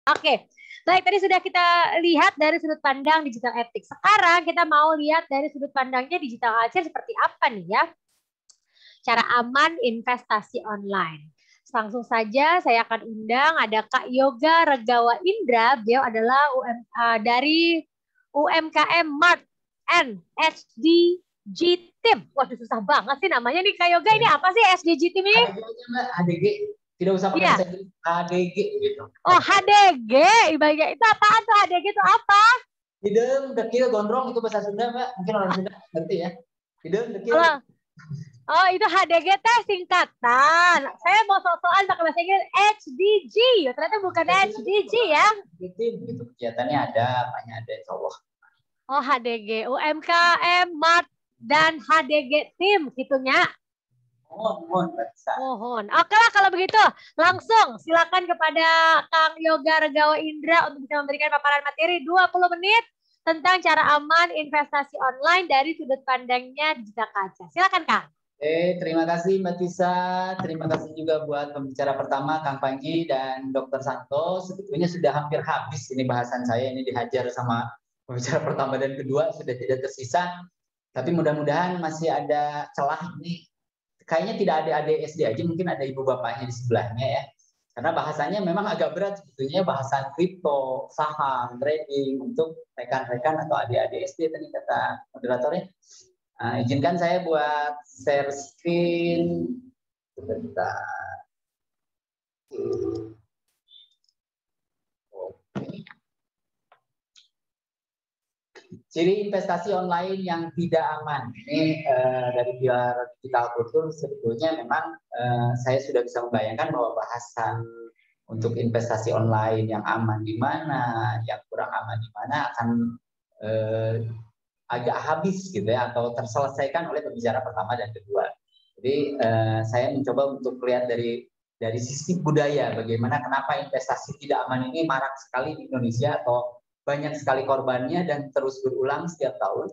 Oke, baik, tadi sudah kita lihat dari sudut pandang digital ethics. Sekarang kita mau lihat dari sudut pandangnya digital culture seperti apa nih ya. Cara aman investasi online. Langsung saja saya akan undang ada Kak Yoga Regawa Indra. Beliau adalah dari UMKM Mart and SDG Team. Waduh, susah banget sih namanya nih Kak Yoga. Ini apa sih SDG Team ini? ADG. Tidak usah pakai bahasa Inggris. ADG gitu. Oh, HDG. Ibaratnya itu apaan tuh? HDG itu apa? Hidung, dekil, gondrong itu bahasa Sunda, Mbak. Mungkin orang Sunda ngerti ya. Hidung, dekil. Oh, itu HDG teh singkatan. Saya mau soal pakai bahasa Inggris HDG. Ternyata bukan HDG ya. Gitu. Kegiatannya ada, apanya ada, insya Allah. Oh, HDG. UMKM, Mart, dan HDG Team gitunya. Mohon. Oke lah kalau begitu. Langsung silakan kepada Kang Yoga Regawa Indra untuk bisa memberikan paparan materi 20 menit tentang cara aman investasi online dari sudut pandangnya digital culture. Silakan Kang. Terima kasih Mbak Tisa. Terima kasih juga buat pembicara pertama Kang Panji dan Dr. Santo. Sebetulnya sudah hampir habis ini bahasan saya. Ini dihajar sama pembicara pertama dan kedua, sudah tidak tersisa. Tapi mudah-mudahan masih ada celah ini. Kayaknya tidak ada adik SD aja, mungkin ada ibu bapaknya di sebelahnya ya. Karena bahasanya memang agak berat sebetulnya, bahasan kripto, saham, trading untuk rekan-rekan atau adik-adik SD tadi kata moderatornya. Izinkan saya buat share screen sebentar. Ciri investasi online yang tidak aman. Ini dari Pilar Digital Kultur sebetulnya memang saya sudah bisa membayangkan bahwa bahasan untuk investasi online yang aman di mana, yang kurang aman di mana akan agak habis gitu ya, atau terselesaikan oleh pembicara pertama dan kedua. Jadi saya mencoba untuk lihat dari sisi budaya, bagaimana kenapa investasi tidak aman ini marak sekali di Indonesia atau banyak sekali korbannya dan terus berulang setiap tahun.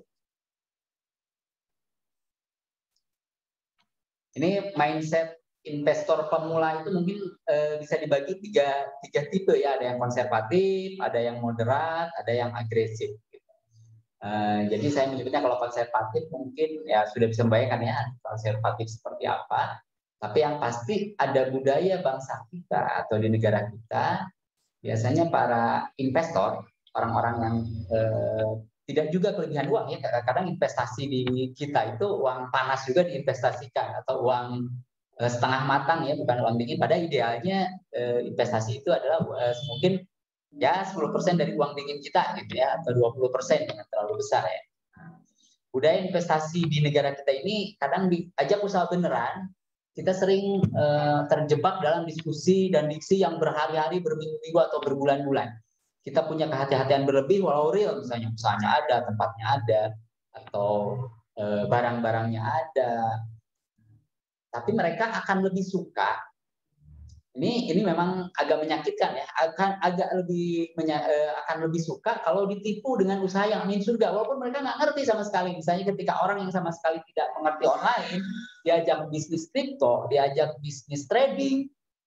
Ini mindset investor pemula itu mungkin bisa dibagi tiga tipe ya, ada yang konservatif, ada yang moderat, ada yang agresif. Jadi saya menyebutnya kalau konservatif mungkin ya sudah bisa membayangkan ya konservatif seperti apa. Tapi yang pasti ada budaya bangsa kita atau di negara kita, biasanya para investor, orang-orang yang tidak juga kelebihan uang ya, kadang-kadang investasi di kita itu uang panas juga diinvestasikan atau uang setengah matang ya, bukan uang dingin. Pada idealnya investasi itu adalah mungkin ya 10% dari uang dingin kita gitu ya, atau 20% yang terlalu besar ya. Budaya investasi di negara kita ini kadang diajak usaha beneran, kita sering terjebak dalam diskusi dan diksi yang berhari-hari, berminggu-minggu atau berbulan-bulan. Kita punya kehati-hatian berlebih walau real, misalnya usahanya ada, tempatnya ada, atau barang-barangnya ada. Tapi mereka akan lebih suka, ini memang agak menyakitkan ya, akan lebih suka kalau ditipu dengan usaha yang amin surga, walaupun mereka nggak ngerti sama sekali. Misalnya ketika orang yang sama sekali tidak mengerti online diajak bisnis kripto, diajak bisnis trading,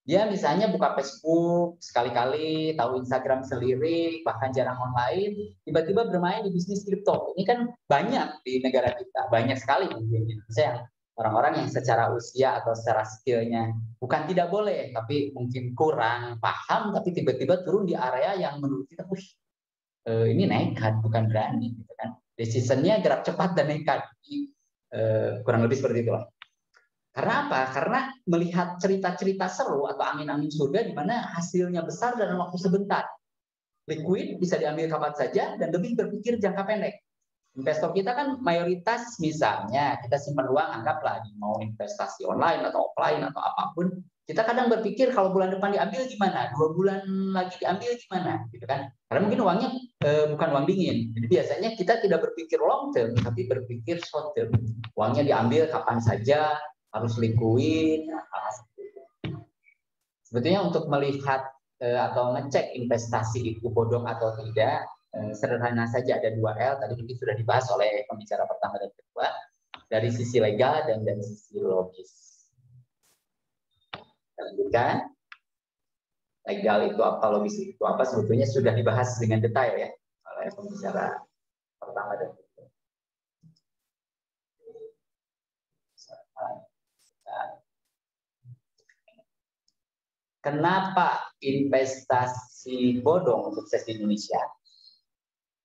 dia misalnya buka Facebook sekali-kali, tahu Instagram selirik, bahkan jarang online, tiba-tiba bermain di bisnis kripto. Ini kan banyak di negara kita, banyak sekali mungkin di Indonesia orang-orang yang secara usia atau secara skillnya bukan tidak boleh, tapi mungkin kurang paham, tapi tiba-tiba turun di area yang menurut kita, ini nekat, bukan berani, gitu kan? Decisionnya gerak cepat dan nekat. Kurang lebih seperti itu. Karena apa? Karena melihat cerita-cerita seru atau angin-angin surga di mana hasilnya besar dalam waktu sebentar. Liquid bisa diambil kapan saja dan lebih berpikir jangka pendek. Investor kita kan mayoritas misalnya kita simpan uang, anggaplah mau investasi online atau offline atau apapun, kita kadang berpikir kalau bulan depan diambil gimana, 2 bulan lagi diambil gimana, gitu kan? Karena mungkin uangnya bukan uang dingin. Jadi biasanya kita tidak berpikir long term, tapi berpikir short term. Uangnya diambil kapan saja, harus liquid. Sebetulnya untuk melihat atau ngecek investasi itu bodong atau tidak, sederhana saja, ada 2L, tadi mungkin sudah dibahas oleh pembicara pertama dan kedua, dari sisi legal dan dari sisi logis. Lanjutkan. legal itu apa, logistik itu apa, sebetulnya sudah dibahas dengan detail ya oleh pembicara pertama dan kedua. Kenapa investasi bodong sukses di Indonesia?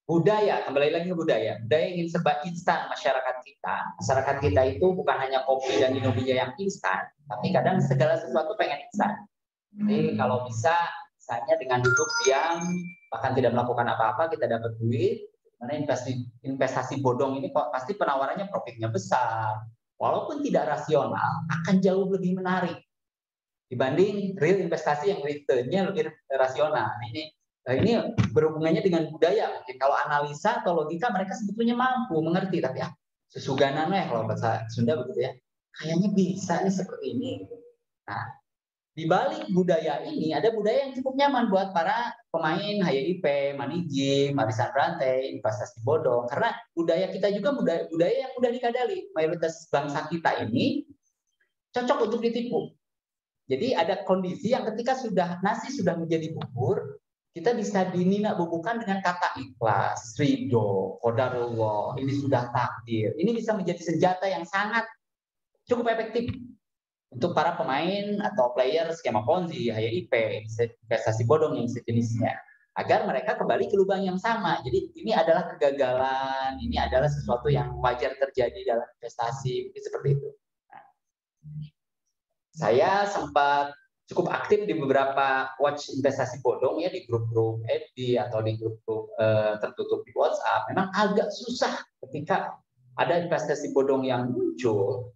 Budaya, kembali lagi ke budaya. Budaya ingin serba instan masyarakat kita. Masyarakat kita itu bukan hanya kopi dan Indominya yang instan, tapi kadang segala sesuatu pengen instan. Jadi kalau bisa, misalnya dengan duduk diam, bahkan tidak melakukan apa-apa, kita dapat duit. Karena investasi bodong ini pasti penawarannya profitnya besar. Walaupun tidak rasional, akan jauh lebih menarik dibanding real investasi yang returnnya lebih rasional. Ini berhubungannya dengan budaya. Kalau analisa atau logika mereka sebetulnya mampu mengerti, tapi sesuganan kalau bahasa Sunda begitu ya. Kayaknya bisa nih seperti ini. Nah, di balik budaya ini ada budaya yang cukup nyaman buat para pemain HYIP, Manijim, Arisan Rantai, investasi bodong. Karena budaya kita juga budaya yang mudah dikadali. Mayoritas bangsa kita ini cocok untuk ditipu. Jadi ada kondisi yang ketika nasi sudah menjadi bubur, kita bisa dinina bubukan dengan kata ikhlas, ridho, qadarullah, ini sudah takdir. Ini bisa menjadi senjata yang sangat cukup efektif untuk para pemain atau player skema Ponzi, HYIP, investasi bodong yang sejenisnya, agar mereka kembali ke lubang yang sama. Jadi ini adalah kegagalan, ini adalah sesuatu yang wajar terjadi dalam investasi, seperti itu. Nah, saya sempat cukup aktif di beberapa watch investasi bodong ya, di grup-grup FB atau di grup-grup tertutup di WhatsApp. Memang agak susah ketika ada investasi bodong yang muncul,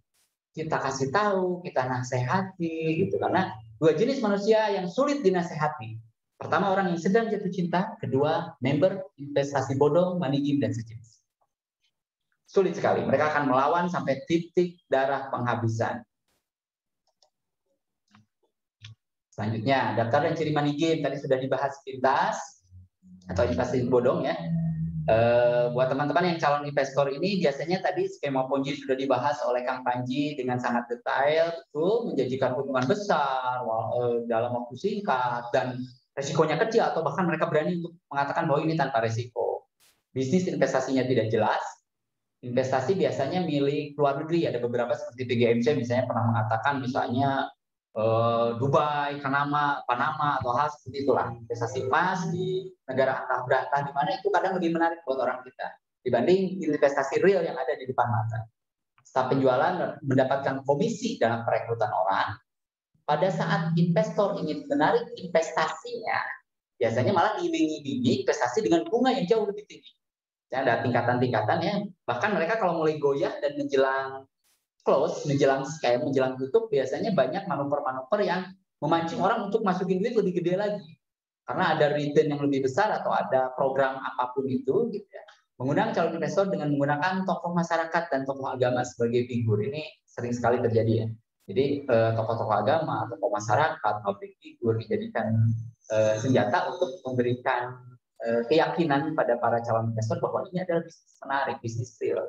kita kasih tahu, kita nasihati gitu, karena dua jenis manusia yang sulit dinasehati. Pertama, orang yang sedang jatuh cinta, kedua, member investasi bodong, Manijim dan sejenis. Sulit sekali, mereka akan melawan sampai titik darah penghabisan. Selanjutnya, daftar dan ciri money game tadi sudah dibahas pintas atau investasi bodong ya. Buat teman-teman yang calon investor ini, biasanya tadi skema Ponzi sudah dibahas oleh Kang Panji dengan sangat detail, betul, menjanjikan keuntungan besar dalam waktu singkat dan resikonya kecil, atau bahkan mereka berani untuk mengatakan bahwa ini tanpa resiko. Bisnis investasinya tidak jelas. Investasi biasanya milik luar negeri, ada beberapa seperti PGMC misalnya pernah mengatakan misalnya Dubai, Panama atau hal seperti itulah. Investasi emas di negara antah berantah di mana itu kadang lebih menarik buat orang kita dibanding investasi real yang ada di depan mata. Setelah penjualan mendapatkan komisi dalam perekrutan orang, pada saat investor ingin menarik investasinya, biasanya malah diiming-imingi investasi dengan bunga yang jauh lebih tinggi. Ya, ada tingkatan-tingkatan ya. Bahkan mereka kalau mulai goyah dan menjelang close, menjelang tutup, biasanya banyak manuver-manuver yang memancing orang untuk masukin duit lebih gede lagi. Karena ada return yang lebih besar atau ada program apapun itu, gitu ya. Mengundang calon investor dengan menggunakan tokoh masyarakat dan tokoh agama sebagai figur. Ini sering sekali terjadi ya. Jadi tokoh-tokoh agama, tokoh masyarakat, public figure dijadikan senjata untuk memberikan keyakinan pada para calon investor bahwa ini adalah bisnis menarik, bisnis real.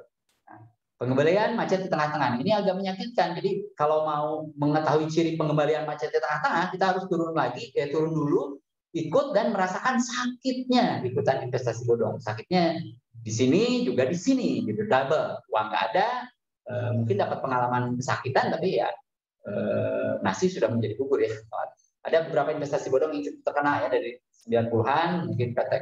Nah, pengembalian macet di tengah-tengah ini agak menyakitkan. Jadi kalau mau mengetahui ciri pengembalian macet di tengah-tengah, kita harus turun dulu, ikut dan merasakan sakitnya ikutan investasi bodong. Sakitnya di sini juga di sini, gitu, double. Uang nggak ada, mungkin dapat pengalaman kesakitan, tapi ya nasi sudah menjadi bubur ya. Ada beberapa investasi bodong yang cukup terkenal ya dari 90-an, mungkin PT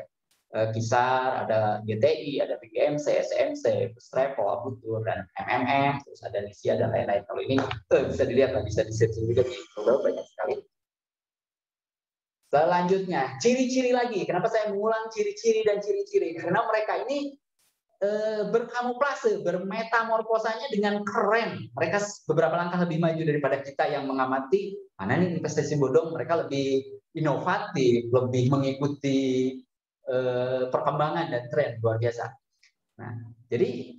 Kisar, ada GTI, ada PGMC, SMC, Travel, Abutur, dan MMM, terus ada Nisia dan lain-lain. Kalau ini bisa dilihat, bisa di-search juga di Google, banyak sekali. Selanjutnya, ciri-ciri lagi. Kenapa saya mengulang ciri-ciri dan ciri-ciri? Karena mereka ini berkamuflase, bermetamorfosanya dengan keren. Mereka beberapa langkah lebih maju daripada kita yang mengamati mana nih investasi bodong. Mereka lebih inovatif, lebih mengikuti perkembangan dan tren luar biasa. Nah, jadi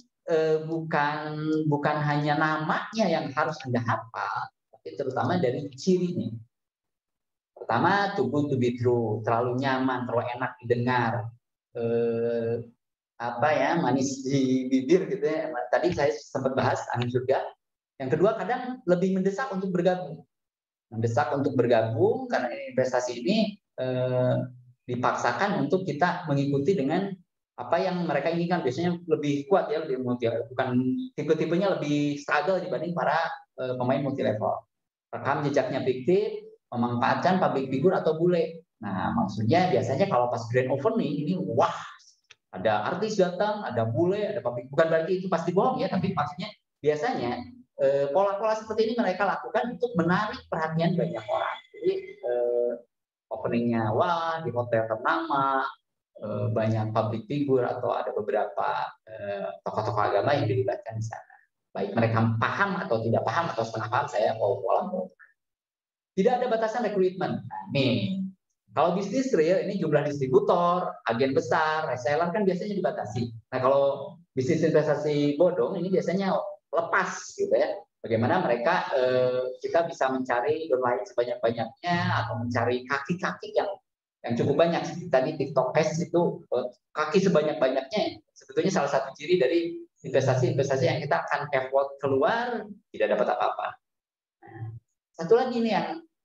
bukan hanya namanya yang harus Anda hafal, tapi terutama dari cirinya. Pertama, too good to be true, terlalu nyaman, terlalu enak didengar, manis di bibir gitu ya. Tadi saya sempat bahas angin surga. Yang kedua, kadang lebih mendesak untuk bergabung. mendesak untuk bergabung karena investasi ini dipaksakan untuk kita mengikuti dengan apa yang mereka inginkan. Biasanya lebih kuat ya, lebih multi, bukan tipe-tipenya lebih struggle dibanding para pemain multi level. Rekam jejaknya fiktif, memanfaatkan public figure atau bule. Nah, maksudnya biasanya kalau pas grand opening ini wah, ada artis datang, ada bule, ada public, bukan berarti itu pasti bohong ya, tapi maksudnya biasanya pola-pola seperti ini mereka lakukan untuk menarik perhatian banyak orang. Jadi openingnya wah di hotel ternama, banyak public figure atau ada beberapa tokoh-tokoh agama yang dilibatkan di sana. Baik mereka paham atau tidak paham atau setengah paham, saya pola. Tidak ada batasan rekrutmen. Nah, nih, kalau bisnis real ini jumlah distributor, agen besar, reseller kan biasanya dibatasi. Nah, kalau bisnis investasi bodong ini biasanya lepas gitu ya. Bagaimana mereka kita bisa mencari downline sebanyak-banyaknya atau mencari kaki-kaki yang cukup banyak. Tadi TikTok Cash itu kaki sebanyak-banyaknya. Sebetulnya salah satu ciri dari investasi-investasi yang kita akan effort keluar tidak dapat apa-apa. Satu lagi nih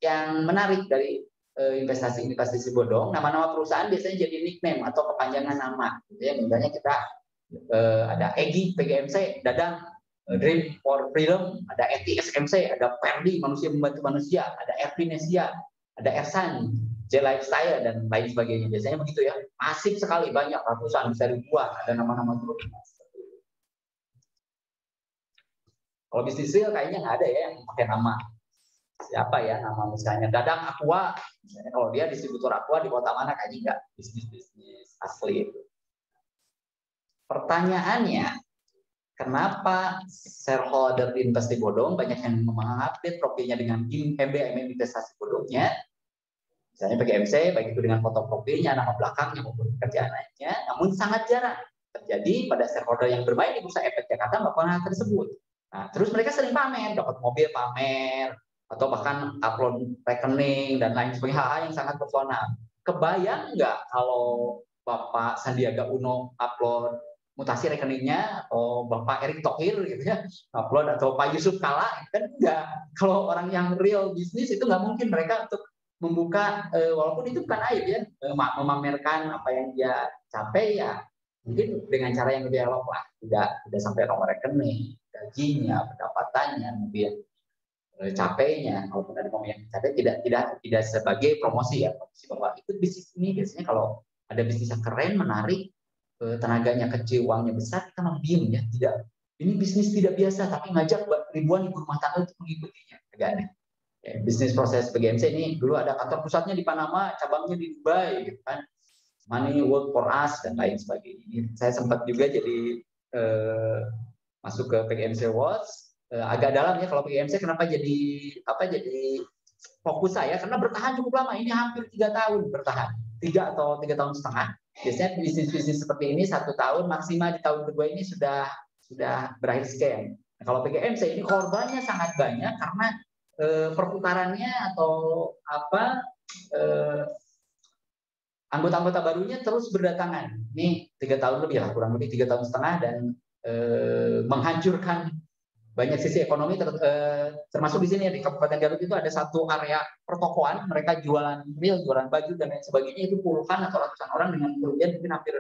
yang menarik dari investasi bodong, nama-nama perusahaan biasanya jadi nickname atau kepanjangan nama. Ya, misalnya kita ada Egi PGMC, Dadang Dream for Freedom, ada Eti SMC, ada Perdi Manusia Membantu Manusia, ada Ervinesia, ada Ersan J Lifestyle dan lain sebagainya. Biasanya begitu ya, masif sekali, banyak ratusan, bisa ribuan, ada nama-nama terus. Kalau bisnis real kayaknya nggak ada ya yang pakai nama. Siapa ya nama misalnya Dadang Aqua, misalnya kalau dia distributor Aqua di kota mana, kayaknya enggak bisnis asli itu. Pertanyaannya, kenapa shareholder investasi bodong banyak yang mengupdate profilnya dengan MBA investasi bodongnya, misalnya PGMC, baik itu dengan foto profilnya, nama belakangnya maupun pekerjaannya, namun sangat jarang terjadi pada shareholder yang bermain di Bursa Efek Jakarta melakukan hal tersebut. Nah, terus mereka sering pamer, dapat mobil pamer, atau bahkan upload rekening dan lain sebagainya, hal-hal yang sangat personal. Kebayang nggak kalau Bapak Sandiaga Uno upload mutasi rekeningnya, atau Bapak Erick Thohir gitu ya upload, atau Pak Yusuf Kala, kan enggak. Kalau orang yang real bisnis itu nggak mungkin mereka untuk membuka, walaupun itu bukan aib ya, memamerkan apa yang dia capai ya, mungkin dengan cara yang lebih elok lah, tidak sampai nomor rekening, gajinya, pendapatannya, mungkin capainya, kalaupun ada momen yang capai tidak sebagai promosi ya, promosi bahwa ikut bisnis ini. Biasanya kalau ada bisnis yang keren, menarik, tenaganya kecil, uangnya besar, kita malah diem ya, tidak, ini bisnis tidak biasa, tapi ngajak ribuan ibu rumah tangga untuk mengikutinya, agak aneh. Ya, bisnis proses PGMC ini dulu ada kantor pusatnya di Panama, cabangnya di Dubai, gitu kan, money work for us dan lain sebagainya. Saya sempat juga jadi masuk ke PGMC Watch. Agak dalam ya kalau PGMC, kenapa jadi fokus saya, karena bertahan cukup lama, ini hampir 3 tahun bertahan, 3 atau 3 tahun setengah. Biasanya bisnis seperti ini 1 tahun maksimal, di tahun kedua ini sudah berakhir scam. Nah, kalau PGMC ini korbannya sangat banyak karena perputarannya atau anggota-anggota barunya terus berdatangan. Ini 3 tahun lebih lah, kurang lebih 3 tahun setengah, dan menghancurkan banyak sisi ekonomi, termasuk di sini ya, di Kabupaten Garut itu ada satu area pertokoan, mereka jualan real, jualan baju dan lain sebagainya, itu puluhan atau ratusan orang dengan kerugian mungkin hampir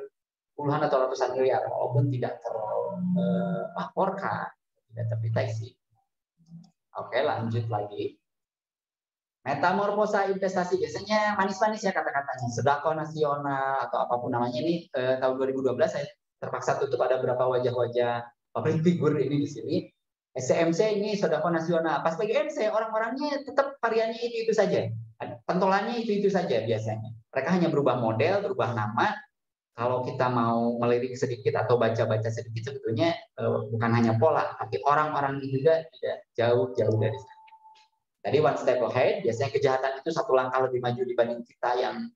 puluhan atau ratusan miliar, walaupun tidak terlaporkan, tidak terdeteksi. Oke, lanjut lagi. Metamorfosa investasi biasanya manis-manis ya kata-katanya, sedekah nasional atau apapun namanya. Ini tahun 2012 saya terpaksa tutup, ada beberapa wajah-wajah public figure ini di sini. SCMC ini sedekah nasional. Pas PGMC orang-orangnya tetap variannya itu saja. Pentolannya itu saja biasanya. Mereka hanya berubah model, berubah nama. Kalau kita mau melirik sedikit atau baca-baca sedikit, sebetulnya bukan hanya pola, tapi orang-orang itu juga tidak jauh-jauh dari sana. Tadi one step ahead, biasanya kejahatan itu 1 langkah lebih maju dibanding kita yang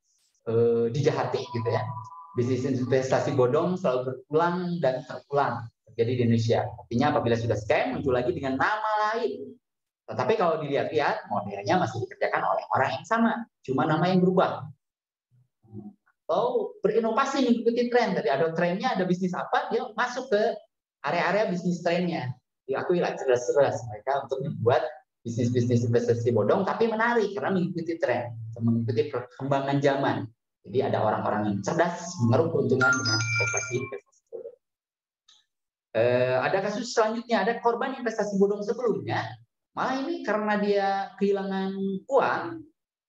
dijahati gitu ya. Bisnis investasi bodong selalu berulang dan terulang terjadi di Indonesia. Artinya apabila sudah scam, muncul lagi dengan nama lain. Tetapi kalau dilihat-lihat, modelnya masih dikerjakan oleh orang yang sama, cuma nama yang berubah. Atau berinovasi mengikuti tren. Tadi ada trennya, ada bisnis apa, dia masuk ke area-area bisnis trennya. Diakui lah cerdas-cerdas mereka untuk membuat bisnis investasi bodong, tapi menarik karena mengikuti tren, mengikuti perkembangan zaman. Jadi ada orang-orang yang cerdas mengeruk keuntungan dengan investasi bodong. Ada kasus selanjutnya, ada korban investasi bodong sebelumnya, malah ini karena dia kehilangan uang,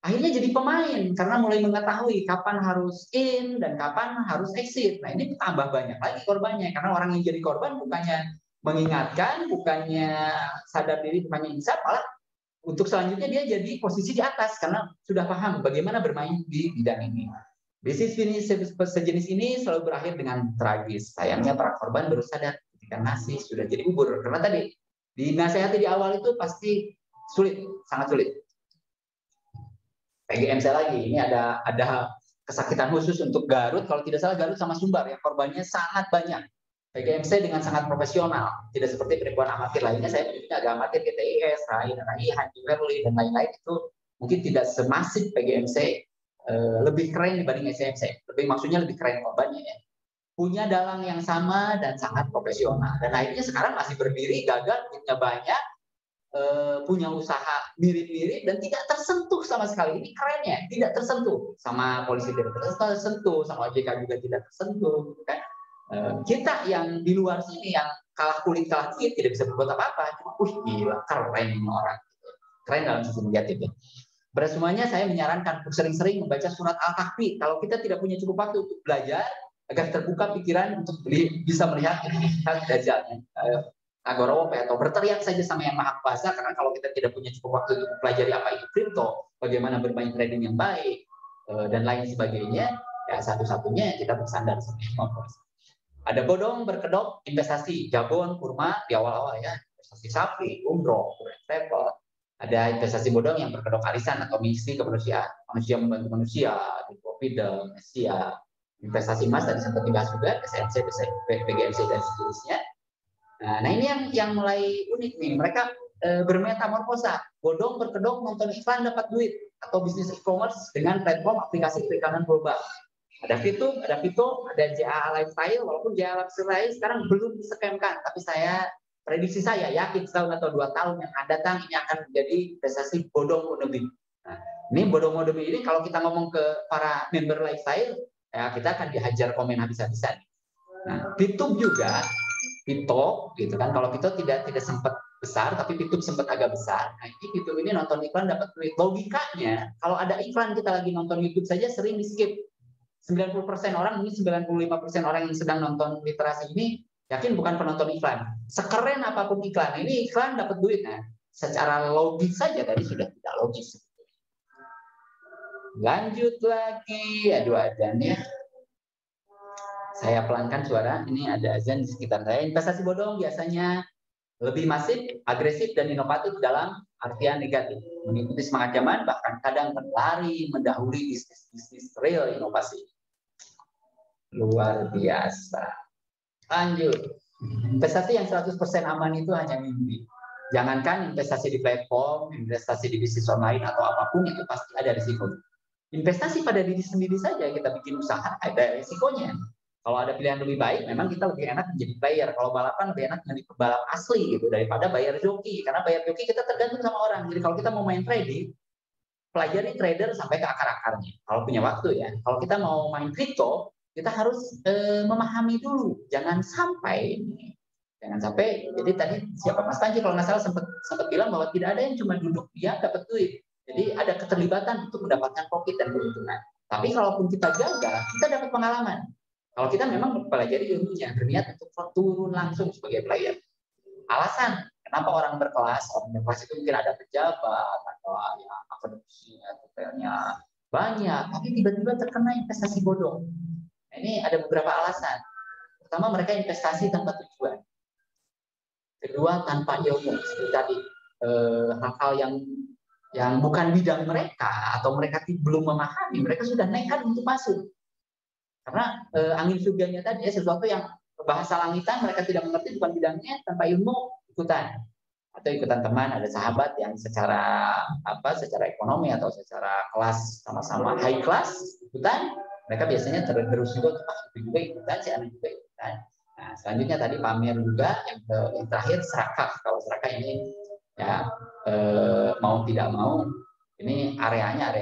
akhirnya jadi pemain karena mulai mengetahui kapan harus in dan kapan harus exit. Nah ini tambah banyak lagi korbannya karena orang yang jadi korban bukannya mengingatkan, bukannya sadar diri, bukannya insaf, malah untuk selanjutnya dia jadi posisi di atas karena sudah paham bagaimana bermain di bidang ini. Bisnis sejenis ini selalu berakhir dengan tragis. Sayangnya para korban baru sadar ketika nasi sudah jadi bubur. Karena tadi dinasehati di awal itu pasti sulit, sangat sulit. PGMC lagi, ini ada kesakitan khusus untuk Garut. Kalau tidak salah Garut sama Sumbar yang korbannya sangat banyak. PGMC dengan sangat profesional, tidak seperti penipuan amatir lainnya. Saya menyebutnya agak amatir, GTIS, RAI, Hanji Werli, dan lain-lain itu mungkin tidak semasif PGMC, lebih keren dibanding SMC. Maksudnya lebih keren korbannya ya. Punya dalang yang sama dan sangat profesional. Dan akhirnya sekarang masih berdiri, gagal, duitnya banyak, punya usaha mirip-mirip dan tidak tersentuh sama sekali. Ini kerennya, tidak tersentuh. Sama polisi tidak tersentuh, sama OJK juga tidak tersentuh, kan? Kita yang di luar sini yang kalah kulit kalah duit tidak bisa berbuat apa-apa. Gila, keren ini orang. Keren dalam sisi negatif ya. Pada semuanya saya menyarankan untuk sering-sering membaca surat Al-Kahfi. Kalau kita tidak punya cukup waktu untuk belajar agar terbuka pikiran untuk bisa melihat Dajjal, Agorowo atau berteriak saja sama yang Maha Kuasa, karena kalau kita tidak punya cukup waktu untuk pelajari apa itu kripto, bagaimana bermain trading yang baik dan lain sebagainya, ya satu-satunya kita bersandar sama yang Maha Kuasa. Ada bodong berkedok investasi, jabon, kurma di awal-awal ya, investasi sapi, umroh, travel. Ada investasi bodong yang berkedok arisan atau misi kemanusiaan, manusia membantu manusia, dividen, Asia, investasi emas tadi sempat dibahas juga, SMC, PGMC dan seterusnya. Nah ini yang mulai unik nih, mereka bermetamorfosa, bodong berkedok nonton iklan dapat duit, atau bisnis e-commerce dengan platform aplikasi perikanan global. Ada Fitum, ada JA Lifestyle, walaupun JA Lifestyle sekarang belum diskemkan, tapi prediksi saya yakin setahun atau 2 tahun yang akan datang ini akan menjadi investasi bodong modebi. Nah, ini bodong modebi ini kalau kita ngomong ke para member Lifestyle, ya kita akan dihajar komen habis-habisan. Nah, Fitum juga, Pito, gitu kan? Kalau Pito tidak sempat besar, tapi Fitum sempat agak besar. Nah, ini Fitum ini nonton iklan dapat duit. Logikanya, kalau ada iklan kita lagi nonton YouTube saja sering di skip. 90% orang, mungkin 95% orang yang sedang nonton literasi ini yakin bukan penonton iklan. Sekeren apapun iklan, ini iklan dapat duit. Nah, secara logis saja tadi sudah tidak logis. Lanjut lagi, aduh azan ya. Saya pelankan suara, ini ada azan di sekitar saya. Investasi bodong biasanya lebih masif, agresif, dan inovatif dalam artian negatif. Mengikuti semangat zaman, bahkan kadang berlari mendahului bisnis real inovasi. Luar biasa. Lanjut. Investasi yang 100% aman itu hanya mimpi. Jangankan investasi di platform, investasi di bisnis online atau apapun itu pasti ada risiko. Investasi pada diri sendiri saja kita bikin usaha ada risikonya. Kalau ada pilihan lebih baik, memang kita lebih enak menjadi player. Kalau balapan lebih enak menjadi pebalap asli gitu daripada bayar joki. Karena bayar joki kita tergantung sama orang. Jadi kalau kita mau main trading, pelajari trader sampai ke akar-akarnya. Kalau punya waktu ya. Kalau kita mau main kripto, kita harus memahami dulu, jangan sampai, jadi tadi siapa Mas Panji kalau nggak salah sempat bilang bahwa tidak ada yang cuma duduk diam dapat duit, jadi ada keterlibatan untuk mendapatkan profit dan keuntungan. Tapi kalaupun kita gagal, kita dapat pengalaman. Kalau kita memang mempelajari ilmunya, berniat untuk turun langsung sebagai player. Alasan kenapa orang berkelas itu mungkin ada pejabat atau ya, akademisinya, detailnya banyak, tapi tiba-tiba terkena investasi bodong. Ini ada beberapa alasan. Pertama, mereka investasi tanpa tujuan. Kedua, tanpa ilmu. Seperti tadi, hal-hal yang bukan bidang mereka atau mereka belum memahami, mereka sudah nekat untuk masuk. Karena angin surganya tadi sesuatu yang bahasa langitan mereka tidak mengerti, bukan bidangnya, tanpa ilmu ikutan. Atau ikutan teman, ada sahabat yang secara ekonomi atau secara kelas sama-sama high class ikutan. Mereka biasanya terus juga, itu juga ikutan, si anak juga ikutan. Nah, selanjutnya tadi pamer juga, yang terakhir serakah. Kalau serakah ini Ya, mau tidak mau, ini areanya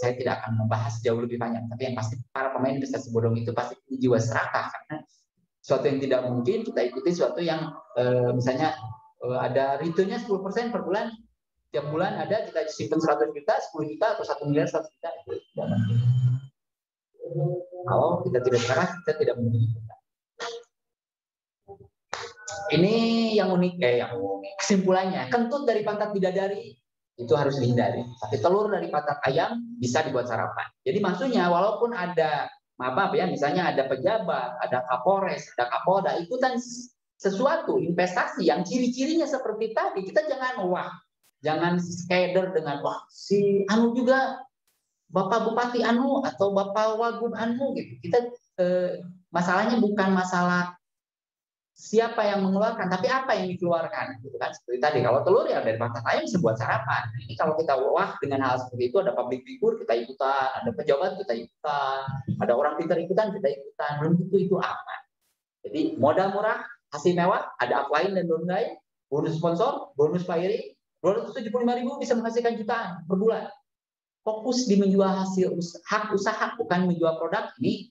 saya tidak akan membahas jauh lebih banyak. Tapi yang pasti para pemain investasi bodong itu pasti jiwa serakah, karena suatu yang tidak mungkin kita ikuti suatu yang misalnya ada returnnya 10% per bulan, tiap bulan ada kita simpan 100 juta, 10 juta atau 1 miliar 100 juta. Kalau kita tidak serakah, kita tidak mungkin. Ini yang unik, yang unik. Kesimpulannya, kentut dari pantat bidadari itu harus dihindari. Tapi telur dari pantat ayam bisa dibuat sarapan. Jadi maksudnya walaupun ada maaf ya, misalnya ada pejabat, ada kapolres, ada kapolda ikutan sesuatu investasi yang ciri-cirinya seperti tadi, kita jangan skader dengan wah si anu juga Bapak Bupati anu atau Bapak Wagub anu gitu. Kita masalahnya bukan masalah siapa yang mengeluarkan, tapi apa yang dikeluarkan, gitu kan? Seperti tadi, kalau telur ya dari pantat ayam bisa buat sarapan. Ini kalau kita wah dengan hal seperti itu, ada public figure kita ikutan, ada pejabat kita ikutan, ada orang pintar ikutan kita ikutan, belum tentu itu aman. Jadi modal murah, hasil mewah, ada upline dan downline, bonus sponsor, bonus firing, 275.000 bisa menghasilkan jutaan per bulan. Fokus di menjual hasil hak usaha, bukan menjual produk. Ini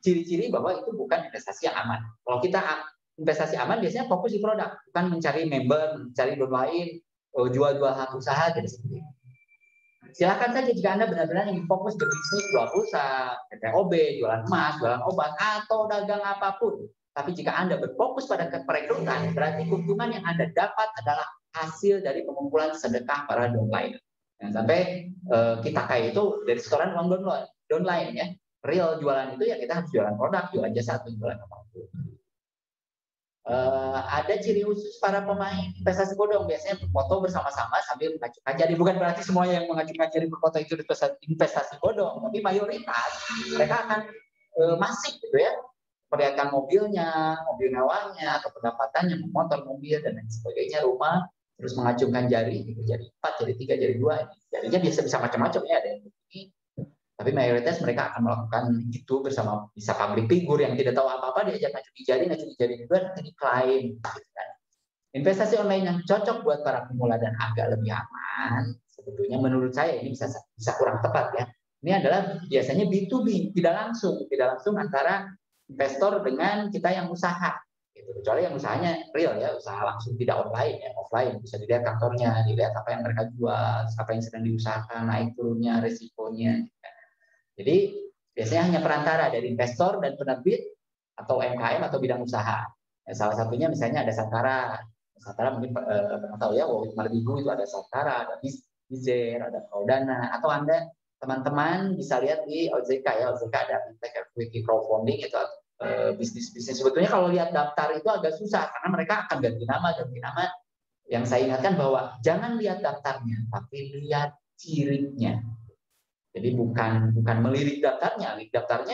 ciri-ciri bahwa itu bukan investasi yang aman. Kalau kita investasi aman biasanya fokus di produk, bukan mencari member, mencari domain, jual-jual hak usaha jadi seperti itu. Silakan saja jika Anda benar-benar ingin fokus berbisnis, jual pulsa, PTOB, jualan emas, jualan obat, atau dagang apapun. Tapi jika Anda berfokus pada perekrutan, berarti keuntungan yang Anda dapat adalah hasil dari pengumpulan sedekah para downline. Sampai kita kaya itu dari setoran uang downline ya. Real jualan itu ya kita harus jualan produk, jualan jasa, atau jualan apapun. Ada ciri khusus para pemain investasi bodong, biasanya berfoto bersama-sama sambil mengacungkan jari. Bukan berarti semua yang mengacungkan jari berfoto itu investasi bodong, tapi mayoritas mereka akan masif gitu ya, perlihatkan mobilnya, mobil mewahnya, atau pendapatannya, motor, mobil dan lain sebagainya, rumah, terus mengacungkan jari, gitu, jari 4, jari 3, jari 2, jarinya bisa macam-macam ya, ada yang begini. Tapi mayoritas mereka akan melakukan itu bersama, bisa public figure yang tidak tahu apa-apa diajak ngacungi jari juga nanti diklaim. Investasi online yang cocok buat para pemula dan agak lebih aman, sebetulnya menurut saya ini bisa kurang tepat ya. Ini adalah biasanya B2B, tidak langsung antara investor dengan kita yang usaha. Gitu. Kecuali yang usahanya real ya, usaha langsung tidak online ya, offline, bisa dilihat kantornya, dilihat apa yang mereka jual, apa yang sedang diusahakan, naik turunnya, resikonya. Jadi biasanya hanya perantara dari investor dan penerbit atau UMKM atau bidang usaha. Ya, salah satunya misalnya ada Santara mungkin pernah tahu ya, Wawit Marbigu itu ada Santara, ada Bizer, ada Kaudana, atau Anda teman-teman bisa lihat di OJK ya, OJK ada Fintech Equity Crowdfunding itu bisnis-bisnis. Sebetulnya kalau lihat daftar itu agak susah karena mereka akan ganti nama. Yang saya ingatkan bahwa jangan lihat daftarnya, tapi lihat cirinya. Jadi bukan melirik daftarnya,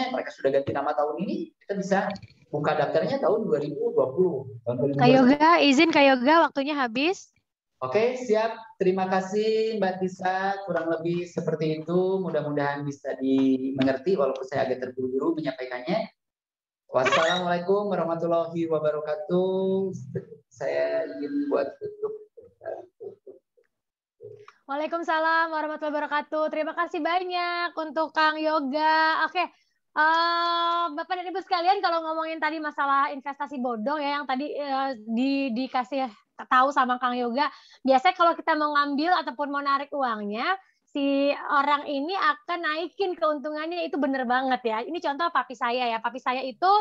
mereka sudah ganti nama tahun ini, kita bisa buka daftarnya tahun 2020. Kak Yoga, izin Kak Yoga, waktunya habis. Oke, siap. Terima kasih Mbak Tisa, kurang lebih seperti itu. Mudah-mudahan bisa dimengerti walaupun saya agak terburu-buru menyampaikannya. Wassalamualaikum warahmatullahi wabarakatuh. Saya ingin buat tutup. Waalaikumsalam warahmatullahi wabarakatuh. Terima kasih banyak untuk Kang Yoga. Oke, Bapak dan Ibu sekalian, kalau ngomongin tadi masalah investasi bodong ya, yang tadi dikasih tahu sama Kang Yoga, biasanya kalau kita mau ngambil ataupun mau narik uangnya, si orang ini akan naikin keuntungannya, itu bener banget ya. Ini contoh papi saya ya. Papi saya itu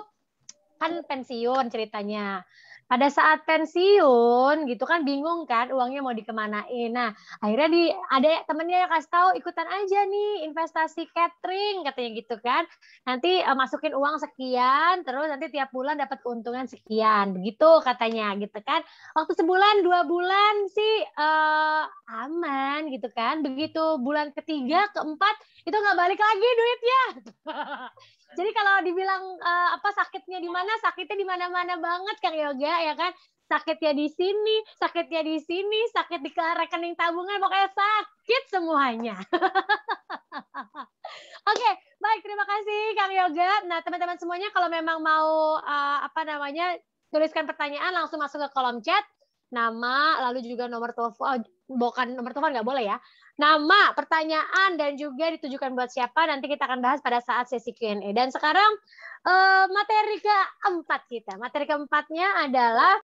kan pensiun ceritanya. Pada saat pensiun gitu kan bingung kan uangnya mau dikemanain. Nah akhirnya ada temennya yang kasih tahu ikutan aja nih investasi catering katanya gitu kan. Nanti masukin uang sekian terus nanti tiap bulan dapat keuntungan sekian begitu katanya gitu kan. Waktu sebulan 2 bulan sih aman gitu kan. Begitu bulan ketiga keempat itu nggak balik lagi duitnya. Jadi kalau dibilang sakitnya di mana, sakitnya di mana-mana banget Kang Yoga ya kan. Sakitnya di sini, sakit di rekening tabungan, pokoknya sakit semuanya. Oke, baik, terima kasih Kang Yoga. Nah, teman-teman semuanya kalau memang mau tuliskan pertanyaan langsung masuk ke kolom chat. nama, lalu juga nomor telepon, bukan nomor telepon nggak boleh ya. Nama, pertanyaan, dan juga ditujukan buat siapa, nanti kita akan bahas pada saat sesi Q&A. Dan sekarang materi keempat kita. Materi keempatnya adalah